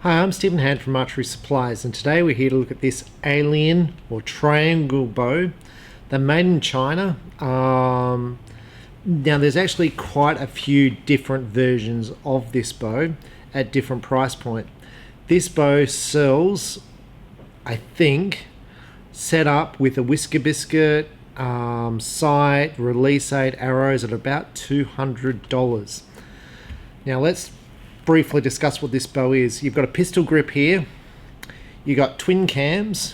Hi, I'm Stephen Hand from Archery Supplies, and today we're here to look at this alien or triangle bow. They're made in China. Now there's actually quite a few different versions of this bow at different price point. This bow sells, I think, set up with a whisker biscuit, sight, release aid, arrows at about $200. Now let's briefly discuss what this bow is. You've got a pistol grip here, you've got twin cams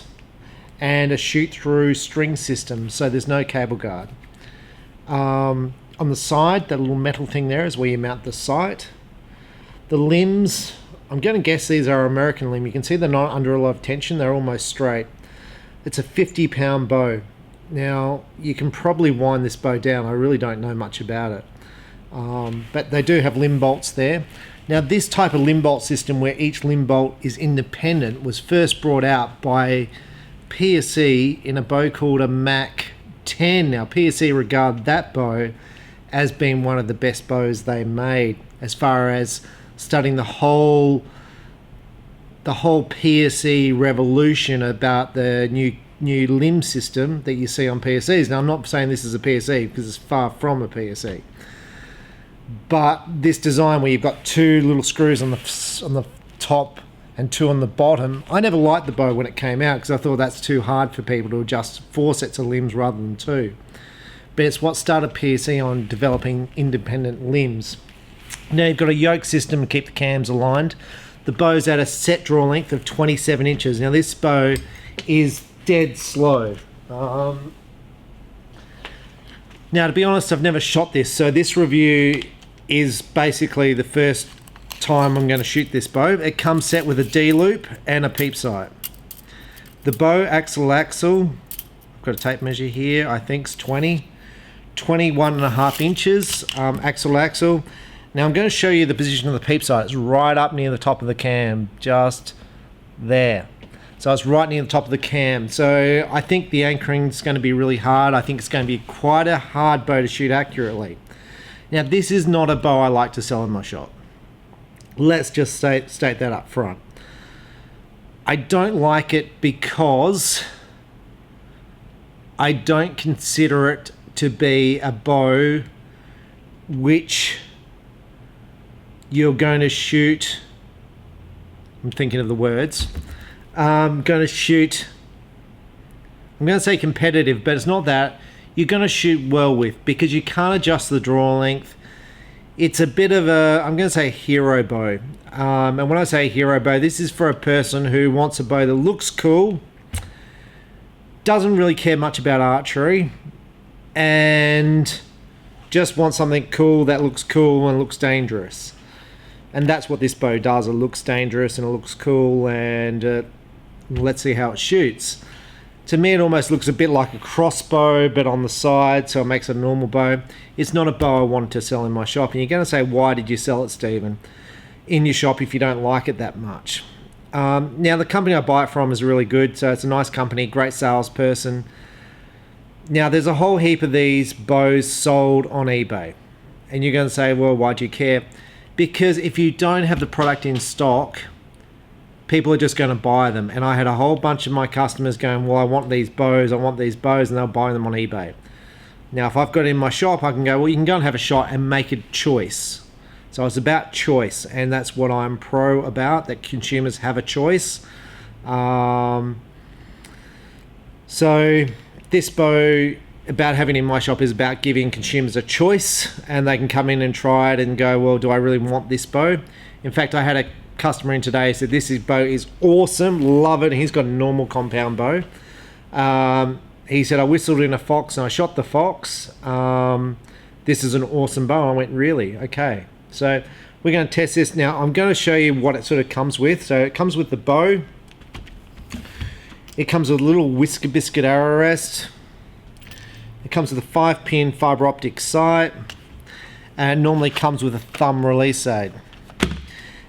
and a shoot through string system, so there's no cable guard. On the side, that little metal thing there is where you mount the sight. The limbs, I'm going to guess these are American limb. You can see they're not under a lot of tension, they're almost straight. It's a 50-pound bow. Now you can probably wind this bow down, I really don't know much about it. But they do have limb bolts there. Now this type of limb bolt system where each limb bolt is independent was first brought out by PSE in a bow called a Mac 10. Now PSE regard that bow as being one of the best bows they made as far as studying the whole PSE revolution about the new limb system that you see on PSEs. Now I'm not saying this is a PSE because it's far from a PSE. But this design where you've got two little screws on the top and two on the bottom, I never liked the bow when it came out because I thought that's too hard for people to adjust 4 sets of limbs rather than 2. But it's what started PSE on developing independent limbs. Now you've got a yoke system to keep the cams aligned. The bow's at a set draw length of 27 inches. Now this bow is dead slow. Now to be honest, I've never shot this, so this review is basically the first time I'm going to shoot this bow. It comes set with a D-loop and a peep sight. The bow axle, I've got a tape measure here, I think it's 21.5 inches axle. Now I'm going to show you the position of the peep sight. It's right up near the top of the cam, just there. So it's right near the top of the cam. So I think the anchoring is going to be really hard. I think it's going to be quite a hard bow to shoot accurately. Now this is not a bow I like to sell in my shop. Let's just state that up front. I don't like it because I don't consider it to be a bow which you're going to shoot, I'm thinking of the words, I'm going to say competitive, but it's not that. You're going to shoot well with, because you can't adjust the draw length. It's a bit of a, I'm going to say hero bow. And when I say hero bow, this is for a person who wants a bow that looks cool, doesn't really care much about archery, and just wants something cool that looks cool and looks dangerous. And that's what this bow does. It looks dangerous and it looks cool, and let's see how it shoots. To me, it almost looks a bit like a crossbow, but on the side, so it makes it a normal bow. It's not a bow I wanted to sell in my shop. And you're going to say, why did you sell it, Stephen, in your shop if you don't like it that much? Now, the company I buy it from is really good, so it's a nice company, great salesperson. Now, there's a whole heap of these bows sold on eBay. And you're going to say, well, why do you care? Because if you don't have the product in stock, people are just going to buy them. And I had a whole bunch of my customers going, well, I want these bows, and they'll buy them on eBay. Now, if I've got it in my shop, I can go, well, you can go and have a shot and make a choice. So it's about choice, and that's what I'm pro about, that consumers have a choice. So this bow, about having it in my shop, is about giving consumers a choice, and they can come in and try it and go, well, do I really want this bow? In fact, I had a customer in today said this bow is awesome, love it. He's got a normal compound bow. He said, I whistled in a fox and I shot the fox. This is an awesome bow. I went, really? Okay. So we're going to test this. Now I'm going to show you what it sort of comes with. So it comes with the bow. It comes with a little whisker biscuit arrow rest. It comes with a 5-pin fiber optic sight, and it normally comes with a thumb release aid.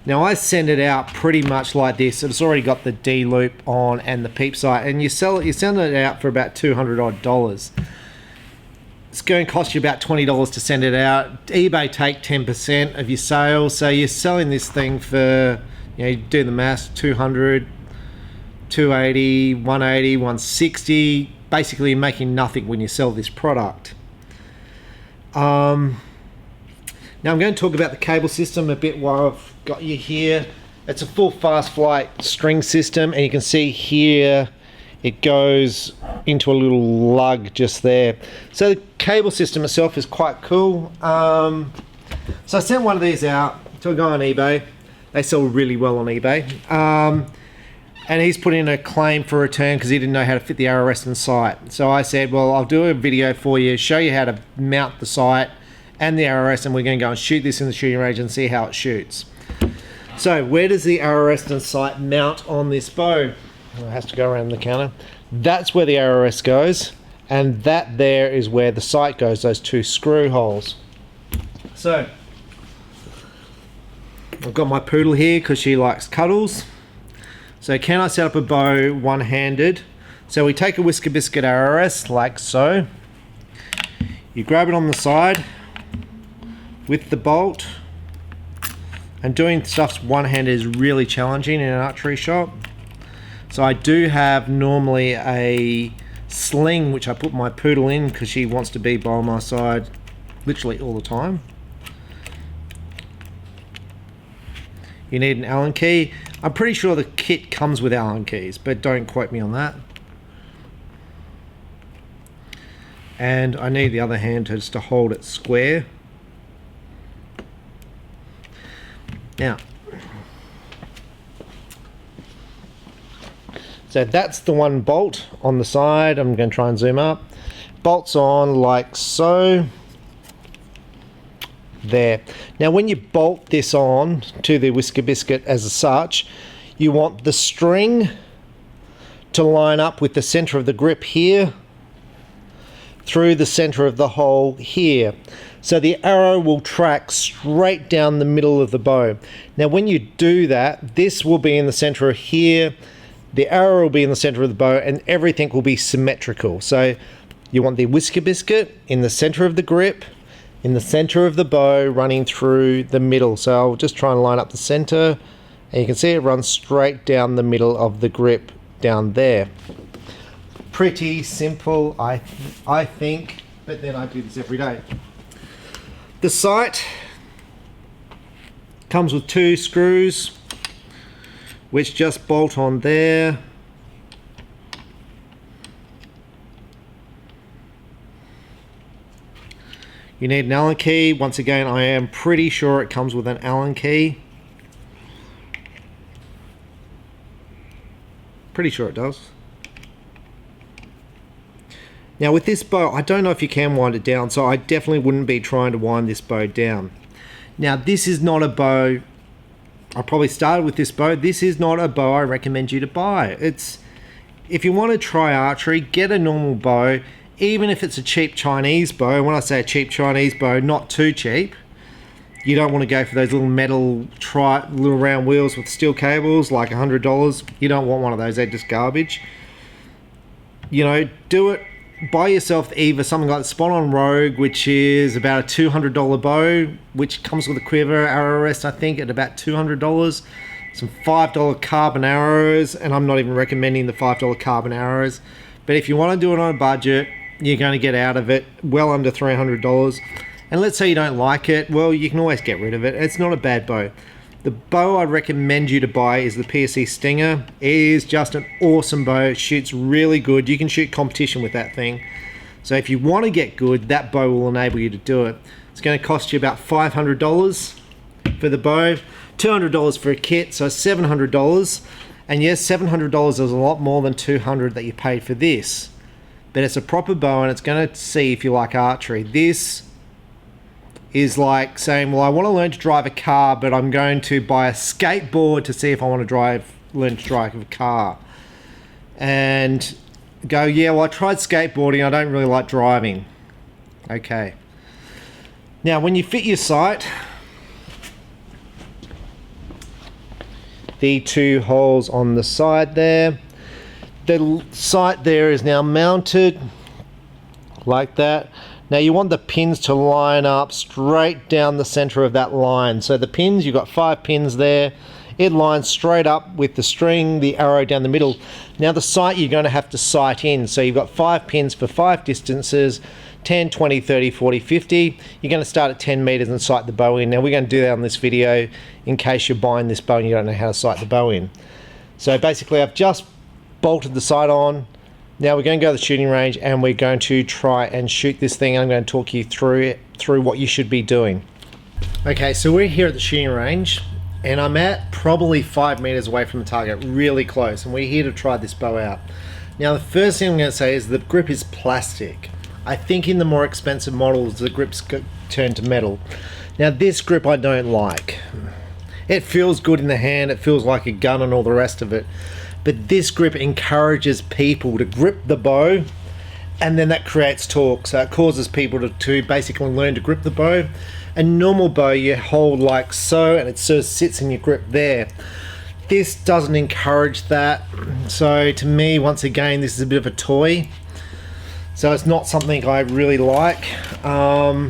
Now I send it out pretty much like this. It's already got the D loop on and the peep sight, and you send it out for about $200 odd. It's going to cost you about $20 to send it out. eBay take 10% of your sales, so you're selling this thing for You know, you do the maths, 200, 280, 180, 160. Basically you're making nothing when you sell this product. Now I'm going to talk about the cable system a bit while I've got you here. It's a full fast flight string system, and you can see here it goes into a little lug just there. So the cable system itself is quite cool. So I sent one of these out to a guy on eBay. They sell really well on eBay. And he's put in a claim for return because he didn't know how to fit the RRS in the sight. So I said, well, I'll do a video for you, show you how to mount the sight and the RRS, and we're going to go and shoot this in the shooting range and see how it shoots. So where does the RRS and sight mount on this bow? It has to go around the counter. That's where the RRS goes, and that there is where the sight goes, those two screw holes. So I've got my poodle here because she likes cuddles. So can I set up a bow one-handed? So we take a Whisker Biscuit RRS like so. You grab it on the side with the bolt. And doing stuff one-handed is really challenging in an archery shop. So I do have normally a sling which I put my poodle in because she wants to be by my side literally all the time. You need an Allen key. I'm pretty sure the kit comes with Allen keys, but don't quote me on that. And I need the other hand just to hold it square. Now, so that's the one bolt on the side. I'm going to try and zoom up. Bolts on like so. There. Now when you bolt this on to the Whisker Biscuit as such, you want the string to line up with the center of the grip here through the center of the hole here. So the arrow will track straight down the middle of the bow. Now when you do that, this will be in the center of here, the arrow will be in the center of the bow, and everything will be symmetrical. So you want the Whisker Biscuit in the center of the grip, in the center of the bow, running through the middle. So I'll just try and line up the center, and you can see it runs straight down the middle of the grip down there. Pretty simple, I think, but then I do this every day. The sight comes with two screws which just bolt on there. You need an Allen key. Once again, I am pretty sure it comes with an Allen key. Pretty sure it does. Now with this bow, I don't know if you can wind it down, so I definitely wouldn't be trying to wind this bow down. Now this is not a bow, I probably started with this bow, this is not a bow I recommend you to buy. It's, if you want to try archery, get a normal bow, even if it's a cheap Chinese bow. When I say a cheap Chinese bow, not too cheap. You don't want to go for those little metal, little round wheels with steel cables, like $100. You don't want one of those, they're just garbage. You know, do it. Buy yourself either something like the Spot On Rogue, which is about a $200 bow, which comes with a quiver, RRS, I think, at about $200. Some $5 carbon arrows, and I'm not even recommending the $5 carbon arrows. But if you want to do it on a budget, you're going to get out of it well under $300. And let's say you don't like it, well, you can always get rid of it. It's not a bad bow. The bow I recommend you to buy is the PSE Stinger. It is just an awesome bow. It shoots really good. You can shoot competition with that thing. So if you want to get good, that bow will enable you to do it. It's going to cost you about $500 for the bow, $200 for a kit, so $700. And yes, $700 is a lot more than $200 that you paid for this. But it's a proper bow, and it's going to see if you like archery. This is like saying, well, I want to learn to drive a car, but I'm going to buy a skateboard to see if I want to learn to drive a car. And go, yeah, well, I tried skateboarding, I don't really like driving. Okay. Now, when you fit your sight, the two holes on the side there, the sight there is now mounted like that. Now you want the pins to line up straight down the center of that line. So the pins, you've got 5 pins there it lines straight up with the string, the arrow down the middle. Now the sight you're going to have to sight in. So you've got 5 pins for 5 distances, 10, 20, 30, 40, 50. You're going to start at 10 meters and sight the bow in. Now we're going to do that on this video in case you're buying this bow and you don't know how to sight the bow in. So basically I've just bolted the sight on. Now we're going to go to the shooting range and we're going to try and shoot this thing. I'm going to talk you through what you should be doing. Okay, so we're here at the shooting range and I'm at probably 5 meters away from the target, really close, and we're here to try this bow out. Now the first thing I'm going to say is the grip is plastic. I think in the more expensive models the grips turn to metal. Now this grip I don't like. It feels good in the hand, it feels like a gun and all the rest of it. But this grip encourages people to grip the bow, and then that creates torque. So it causes people to basically learn to grip the bow. A normal bow you hold like so, and it sort of sits in your grip there. This doesn't encourage that. So to me, once again, this is a bit of a toy. So it's not something I really like. Now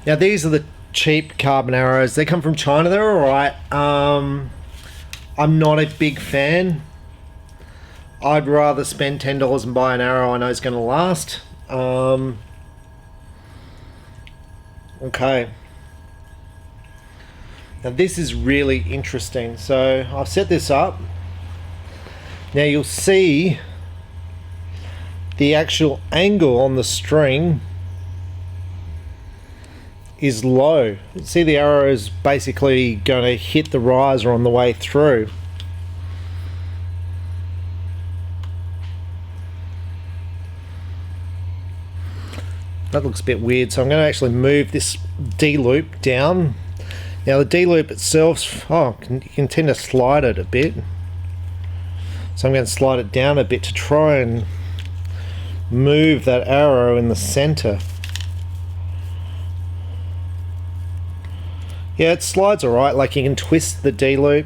these are the cheap carbon arrows. They come from China, they're alright. I'm not a big fan. I'd rather spend $10 and buy an arrow I know is going to last. Okay. Now this is really interesting. So I've set this up. Now you'll see the actual angle on the string is low. See, the arrow is basically going to hit the riser on the way through. That looks a bit weird, so I'm going to actually move this D-loop down. Now the D-loop itself, you can tend to slide it a bit. So I'm going to slide it down a bit to try and move that arrow in the center. Yeah, it slides alright, like you can twist the D-loop.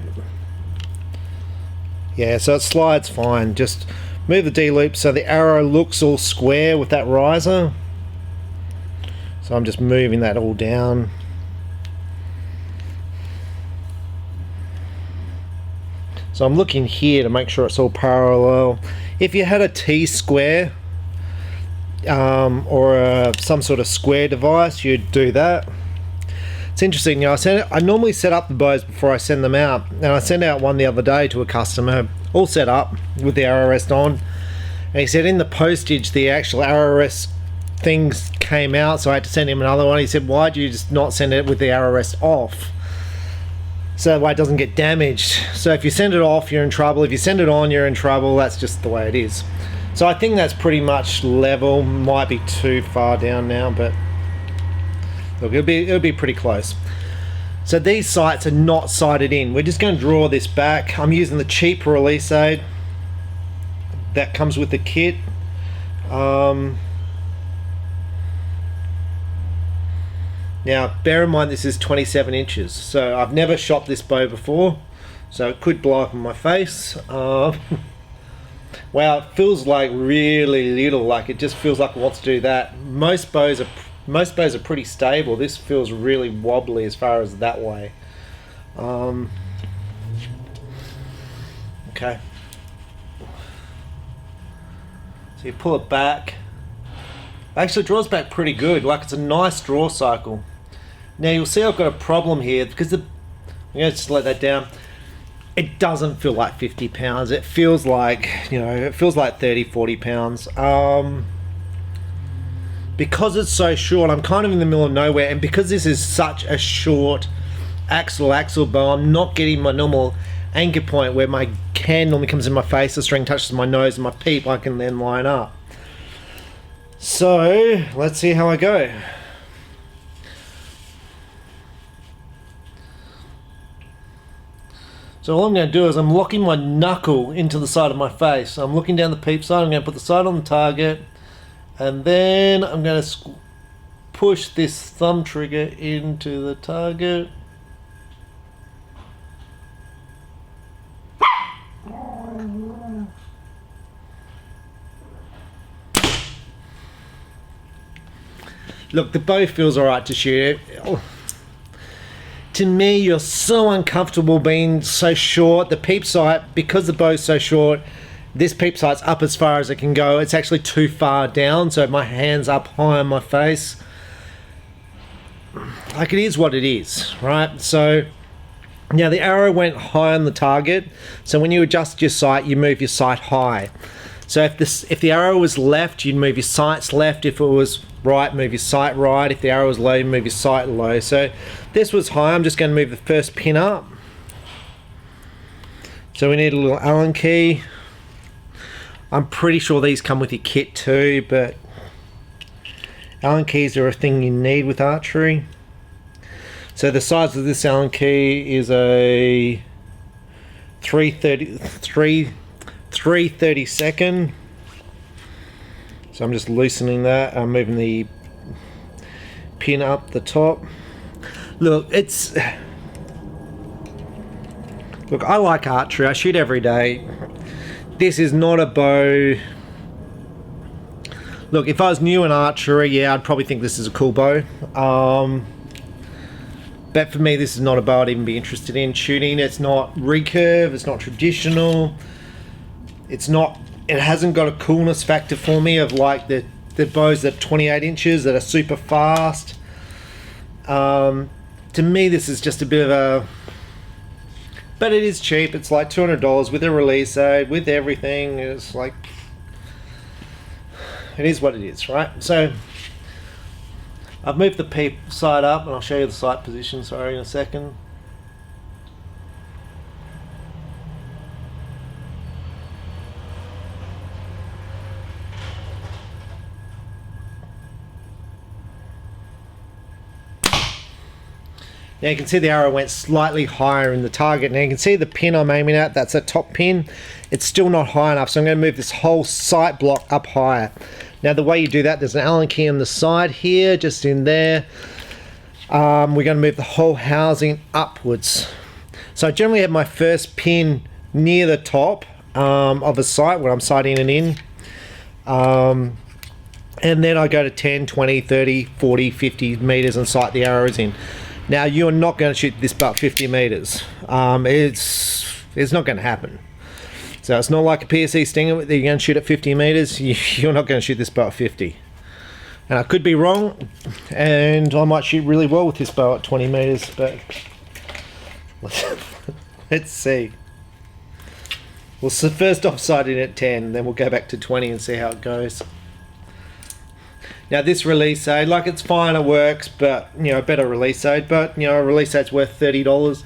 Yeah, so it slides fine. Just move the D-loop so the arrow looks all square with that riser. So I'm just moving that all down. So I'm looking here to make sure it's all parallel. If you had a T-square or some sort of square device, you'd do that. It's interesting, you know, I normally set up the bows before I send them out, and I sent out one the other day to a customer, all set up with the arrow rest on, and he said in the postage the actual arrow rest things came out, so I had to send him another one. He said, why do you just not send it with the arrow rest off, so that way it doesn't get damaged? So if you send it off, you're in trouble. If you send it on, you're in trouble. That's just the way it is. So I think that's pretty much level. Might be too far down now, but look, it'll be pretty close. So these sights are not sighted in. We're just going to draw this back. I'm using the cheap release aid that comes with the kit. Now bear in mind this is 27 inches, so I've never shot this bow before, so it could blow up in my face. Wow, it feels like really little, like it just feels like it wants to do that. Most bows are pretty stable. This feels really wobbly as far as that way. Okay, so you pull it back. Actually, it draws back pretty good. Like, it's a nice draw cycle. Now you'll see I've got a problem here because I'm going to just let that down. It doesn't feel like 50 pounds. It feels like, you know, it feels like 30, 40 pounds. Because it's so short, I'm kind of in the middle of nowhere, and because this is such a short axle bow, I'm not getting my normal anchor point where my hand normally comes in my face, the string touches my nose and my peep, I can then line up. So let's see how I go. So all I'm going to do is I'm locking my knuckle into the side of my face. So I'm looking down the peep side, I'm going to put the sight on the target, and then I'm going to push this thumb trigger into the target. Look, the bow feels alright to shoot. to me, you're so uncomfortable being so short. The peep sight, because the bow's so short, this peep sight's up as far as it can go. It's actually too far down, so my hand's up high on my face. Like, it is what it is, right? So now the arrow went high on the target. So when you adjust your sight, you move your sight high. So if the arrow was left, you'd move your sights left. If it was right, move your sight right. If the arrow was low, you move your sight low. So this was high. I'm just going to move the first pin up. So we need a little Allen key. I'm pretty sure these come with your kit too, but Allen keys are a thing you need with archery. So the size of this Allen key is a 3/32. So I'm just loosening that. I'm moving the pin up the top. Look, I like archery. I shoot every day. This is not a bow. Look, if I was new in archery, yeah, I'd probably think this is a cool bow. But for me, this is not a bow I'd even be interested in shooting. It's not recurve, it's not traditional. It hasn't got a coolness factor for me of like the bows that are 28 inches that are super fast. To me, this is just a bit of a, but it is cheap. It's like $200 with a release aid, with everything. It's like, it is what it is, right? So I've moved the peep sight up, and I'll show you the sight position, sorry, in a second. Now you can see the arrow went slightly higher in the target. Now you can see the pin I'm aiming at, that's a top pin. It's still not high enough, so I'm going to move this whole sight block up higher. Now the way you do that, there's an Allen key on the side here, just in there. We're going to move the whole housing upwards. So I generally have my first pin near the top of a sight when I'm sighting it in. And then I go to 10, 20, 30, 40, 50 meters and sight the arrows in. Now you're not going to shoot this bow at 50 meters. It's not going to happen. So it's not like a PSE Stinger that you're going to shoot at 50 meters. You're not going to shoot this bow at 50. And I could be wrong, and I might shoot really well with this bow at 20 meters, but let's see. We'll first off sight in at 10, then we'll go back to 20 and see how it goes. Now this release aid, like, it's fine, it works, but you know, better release aid, but you know, a release aid's worth $30.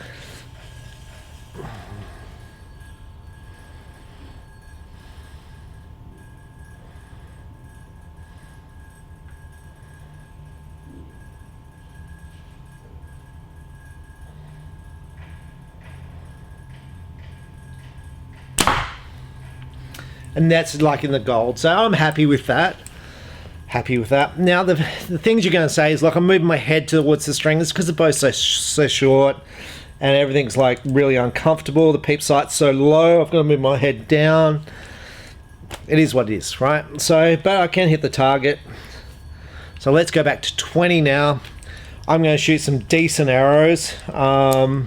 And that's like in the gold, so I'm happy with that. Now the things you're going to say is, like, I'm moving my head towards the string. It's because the bow's so short and everything's like really uncomfortable. The peep sight's so low, I've got to move my head down. It is what it is, right? So, but I can hit the target. So let's go back to 20 now. I'm going to shoot some decent arrows, because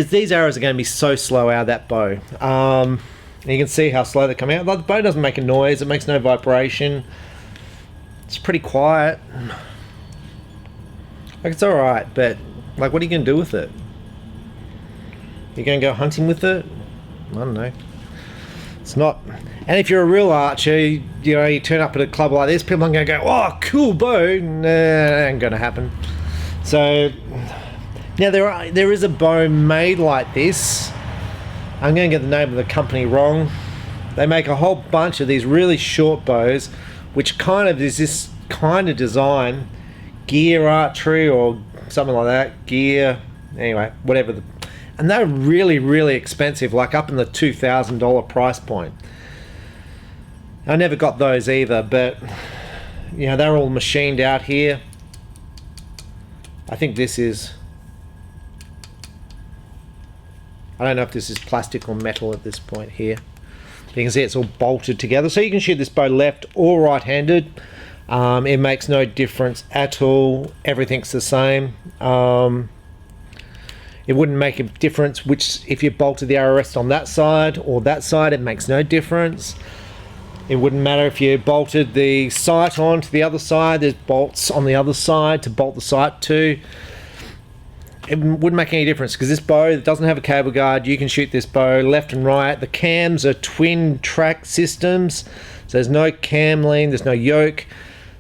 these arrows are going to be so slow out of that bow. And you can see how slow they come out. Like, the bow doesn't make a noise, it makes no vibration. It's pretty quiet. Like, it's alright, but like, what are you going to do with it? You're going to go hunting with it? I don't know. It's not. And if you're a real archer, you know, you turn up at a club like this, people aren't going to go, oh, cool bow. Nah, that ain't going to happen. So now there is a bow made like this. I'm going to get the name of the company wrong. They make a whole bunch of these really short bows, which kind of is this kind of design, gear archery or something like that, gear, anyway, whatever. And they're really, really expensive, like up in the $2,000 price point. I never got those either, but you know, they're all machined out here. I think this is, I don't know if this is plastic or metal at this point here. You can see it's all bolted together, so you can shoot this bow left or right-handed. It makes no difference at all. Everything's the same. It wouldn't make a difference if you bolted the arrow rest on that side or that side. It makes no difference. It wouldn't matter if you bolted the sight onto the other side. There's bolts on the other side to bolt the sight to. It wouldn't make any difference because this bow doesn't have a cable guard. You can shoot this bow left and right. The cams are twin track systems, so there's no cam lean, there's no yoke.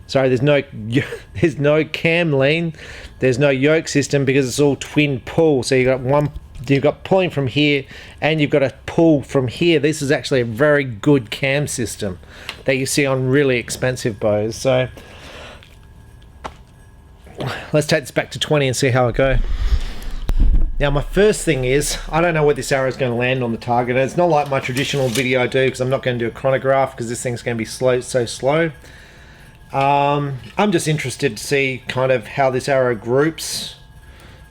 Sorry, there's no cam lean, there's no yoke system because it's all twin pull. So you've got pulling from here and you've got a pull from here. This is actually a very good cam system that you see on really expensive bows. So let's take this back to 20 and see how it goes. Now my first thing is, I don't know where this arrow is going to land on the target. It's not like my traditional video I do because I'm not going to do a chronograph because this thing's going to be so slow. I'm just interested to see kind of how this arrow groups.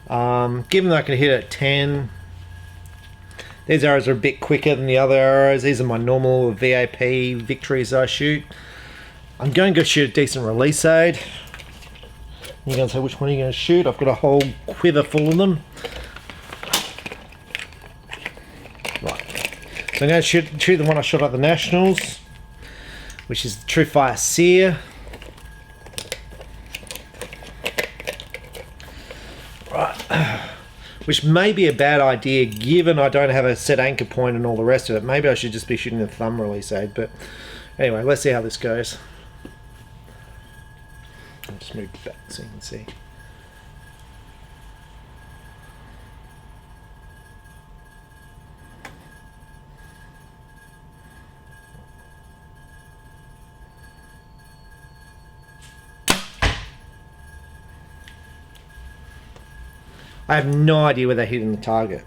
Given that I can hit it at 10, these arrows are a bit quicker than the other arrows. These are my normal VAP victories I shoot. I'm going to go shoot a decent release aid. You're going to say, which one are you going to shoot? I've got a whole quiver full of them. Right. So I'm going to shoot the one I shot at the Nationals, which is the Truefire Sear. Right. Which may be a bad idea given I don't have a set anchor point and all the rest of it. Maybe I should just be shooting the thumb release aid. But anyway, let's see how this goes. I'll just move it back so you can see. I have no idea where they're hitting the target.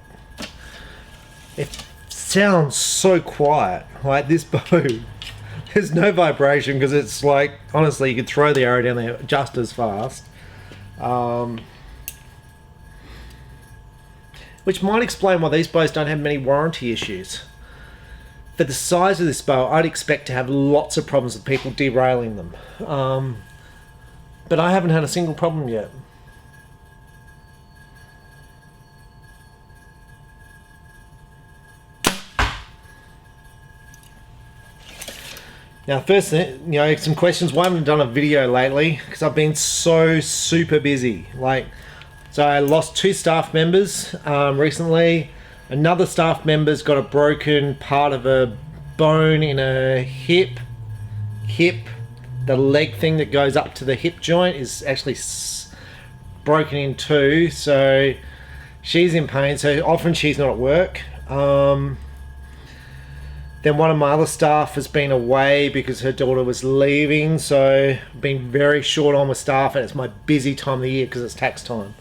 It sounds so quiet. Like this bow, there's no vibration because it's like, honestly, you could throw the arrow down there just as fast. Which might explain why these bows don't have many warranty issues. For the size of this bow, I'd expect to have lots of problems with people derailing them. But I haven't had a single problem yet. Now, first thing, some questions. Why haven't I done a video lately? Because I've been so super busy. So I lost 2 staff members recently. Another staff member's got a broken part of a bone in a hip. The leg thing that goes up to the hip joint is actually broken in 2. So she's in pain. So often she's not at work. Then one of my other staff has been away because her daughter was leaving, so I've been very short on with staff, and it's my busy time of the year because it's tax time.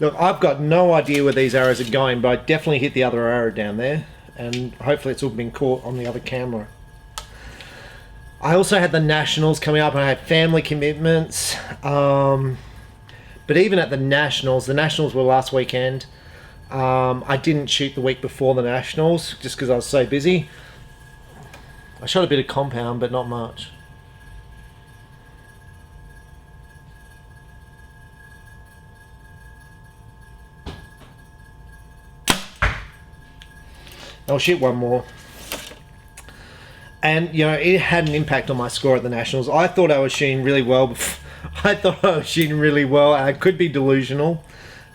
Look, I've got no idea where these arrows are going, but I definitely hit the other arrow down there, and hopefully it's all been caught on the other camera. I also had the Nationals coming up and I had family commitments. But even at the Nationals were last weekend. I didn't shoot the week before the Nationals just because I was so busy. I shot a bit of compound, but not much. I'll shoot one more. And, it had an impact on my score at the Nationals. I thought I was shooting really well. I could be delusional.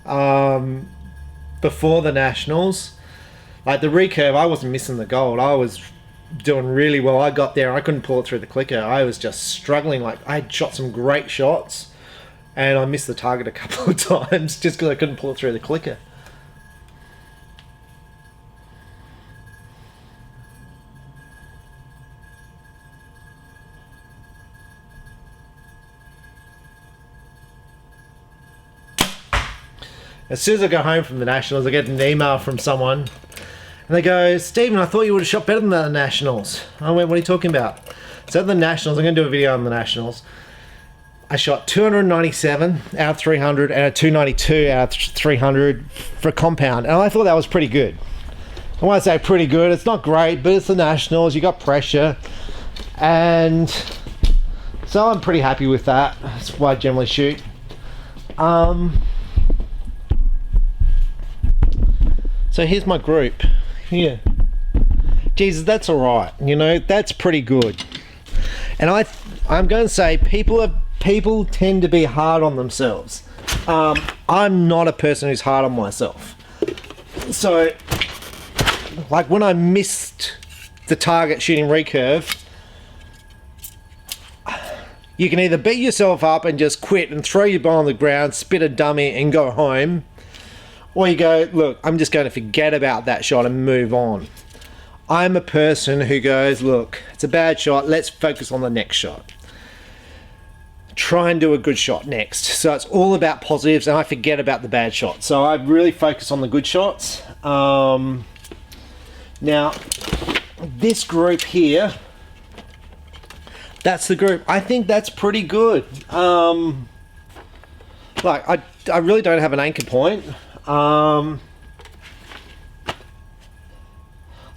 Before the Nationals. Like the recurve, I wasn't missing the gold. I was doing really well. I got there, I couldn't pull it through the clicker. I was just struggling. Like, I had shot some great shots. And I missed the target a couple of times just because I couldn't pull it through the clicker. As soon as I go home from the Nationals, I get an email from someone, and they go, "Stephen, I thought you would have shot better than the Nationals." I went, "What are you talking about?" So at the Nationals, I'm going to do a video on the Nationals. I shot 297 out of 300 and a 292 out of 300 for compound, and I thought that was pretty good. I want to say pretty good. It's not great, but it's the Nationals. You got pressure, and so I'm pretty happy with that. That's why I generally shoot. So here's my group. Here, Jesus, that's all right. You know, that's pretty good. And I'm going to say people tend to be hard on themselves. I'm not a person who's hard on myself. So, like when I missed the target shooting recurve, you can either beat yourself up and just quit and throw your bow on the ground, spit a dummy and go home, or you go, look, I'm just going to forget about that shot and move on. I'm a person who goes, look, it's a bad shot, let's focus on the next shot. Try and do a good shot next. So it's all about positives and I forget about the bad shots. So I really focus on the good shots. Now, this group here, that's the group. I think that's pretty good. Like, I really don't have an anchor point.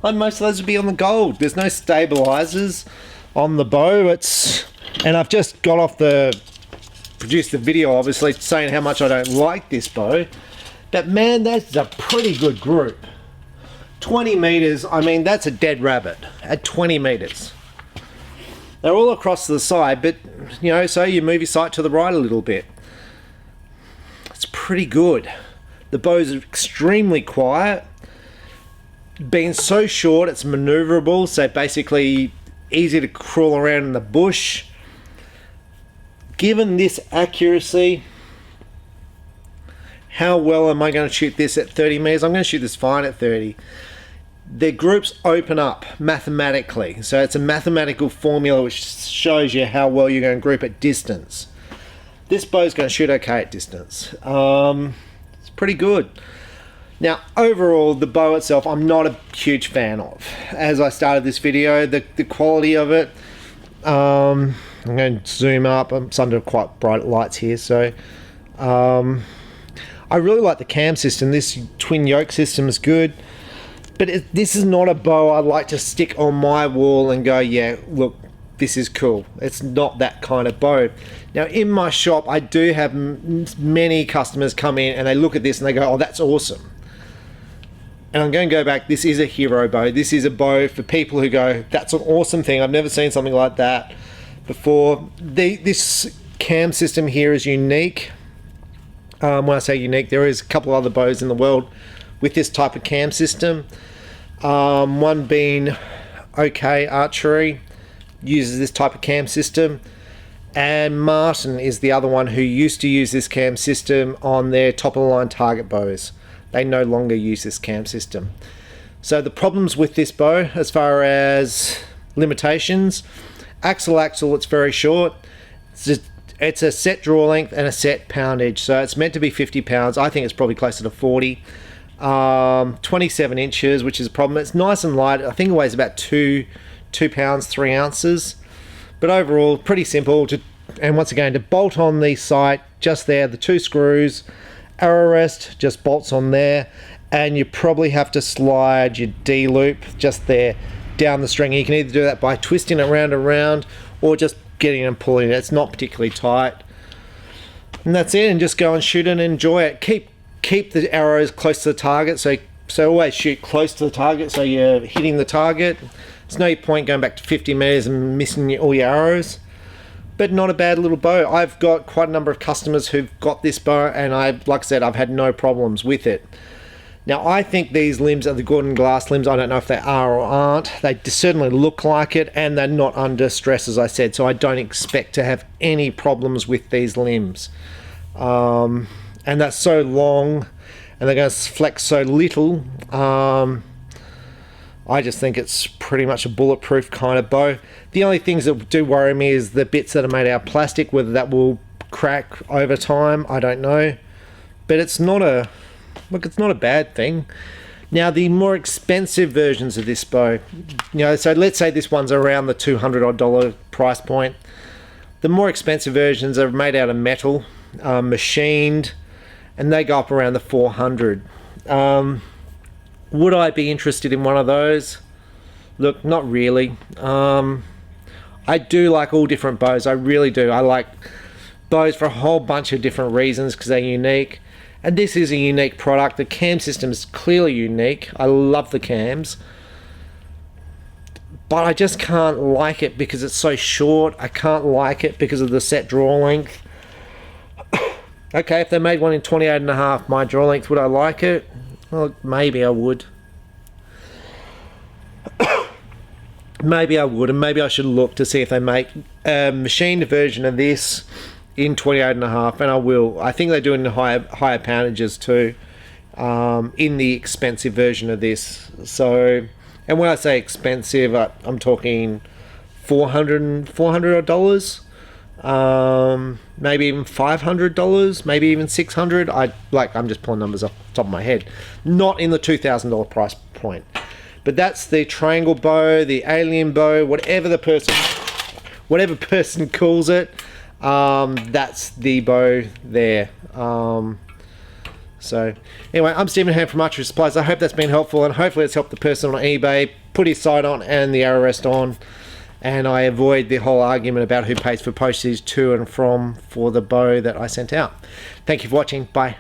Like most of those would be on the gold. There's no stabilizers on the bow. And I've just got off produced the video obviously saying how much I don't like this bow. But man, that's a pretty good group. 20 meters, I mean, that's a dead rabbit at 20 meters. They're all across the side, but you know, so you move your sight to the right a little bit. It's pretty good. The bows are extremely quiet. Being so short, it's maneuverable, so basically easy to crawl around in the bush. Given this accuracy, how well am I going to shoot this at 30 meters? I'm going to shoot this fine at 30. The groups open up mathematically, so it's a mathematical formula which shows you how well you're going to group at distance. This bow's going to shoot okay at distance. It's pretty good. Now, overall, the bow itself, I'm not a huge fan of. As I started this video, the quality of it, I'm going to zoom up. It's under quite bright lights here, so I really like the cam system. This twin yoke system is good, but this is not a bow I'd like to stick on my wall and go, yeah, look, this is cool. It's not that kind of bow. Now, in my shop, I do have many customers come in and they look at this and they go, oh, that's awesome. And I'm going to go back, this is a hero bow. This is a bow for people who go, that's an awesome thing. I've never seen something like that before. This cam system here is unique. When I say unique, there is a couple other bows in the world with this type of cam system. One being OK Archery, uses this type of cam system. And Martin is the other one who used to use this cam system on their top of the line target bows. They no longer use this cam system. So the problems with this bow, as far as limitations, axle, it's very short. It's a set draw length and a set poundage. So it's meant to be 50 pounds. I think it's probably closer to 40. 27 inches, which is a problem. It's nice and light. I think it weighs about 2 pounds, 3 ounces. But overall, pretty simple. And once again, to bolt on the sight, just there, the 2 screws, arrow rest, just bolts on there, and you probably have to slide your D loop just there down the string. You can either do that by twisting it round and round or just getting and pulling it. It's not particularly tight. And that's it, and just go and shoot it and enjoy it. Keep the arrows close to the target, so always shoot close to the target so you're hitting the target. There's no point going back to 50 meters and missing all your arrows. But not a bad little bow. I've got quite a number of customers who've got this bow, and like I said, I've had no problems with it. Now, I think these limbs are the Gordon Glass limbs. I don't know if they are or aren't. They certainly look like it, and they're not under stress, as I said, so I don't expect to have any problems with these limbs. And that's so long, and they're going to flex so little. I just think it's pretty much a bulletproof kind of bow. The only things that do worry me is the bits that are made out of plastic, whether that will crack over time, I don't know. But it's not a bad thing. Now, the more expensive versions of this bow, so let's say this one's around the $200 odd price point. The more expensive versions are made out of metal, machined, and they go up around the $400. Would I be interested in one of those? Look, not really. I do like all different bows. I really do. I like bows for a whole bunch of different reasons because they're unique. And this is a unique product. The cam system is clearly unique. I love the cams. But I just can't like it because it's so short. I can't like it because of the set draw length. Okay, if they made one in 28.5, my draw length, would I like it? Well, maybe I would. Maybe I would, and maybe I should look to see if they make a machined version of this in 28.5, and I will. I think they do it in higher poundages too, in the expensive version of this. So, and when I say expensive, I'm talking $400, maybe even $500, maybe even $600. I'm just pulling numbers off the top of my head, not in the $2,000 price point. But that's the triangle bow, the alien bow, whatever person calls it. That's the bow there. So anyway, I'm Stephen Ham from Archery Supplies. I hope that's been helpful, and hopefully it's helped the person on eBay put his sight on and the arrow rest on, and I avoid the whole argument about who pays for postage to and from for the bow that I sent out. Thank you for watching. Bye.